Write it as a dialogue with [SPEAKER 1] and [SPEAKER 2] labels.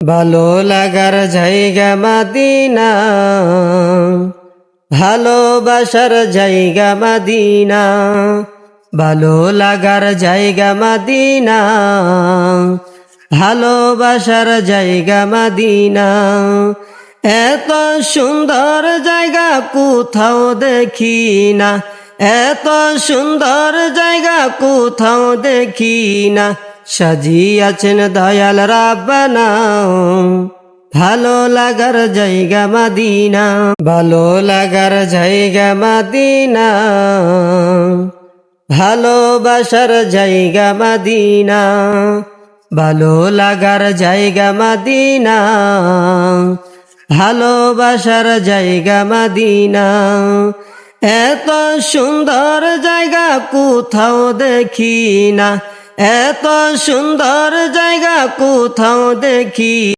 [SPEAKER 1] ভালো লাগার জায়গা মদিনা, ভালোবাসার জায়গা মদিনা। ভালো লাগার জায়গা মদিনা, ভালোবাসার জায়গা মদিনা। এত সুন্দর জায়গা কোথাও দেখি না, এত সুন্দর জায়গা কোথাও দেখি না। সাজিয়াছেন দয়াল রাব্বানা, ভালো লাগার জায়গা মদিনা। ভালো লাগার জায়গা মদিনা, ভালোবাসার জায়গা মদিনা। ভালো লাগার জায়গা মদিনা, ভালোবাসার জায়গা মদিনা। এত সুন্দর জায়গা কোথাও দেখি না, এত সুন্দর জায়গা কোথাও দেখি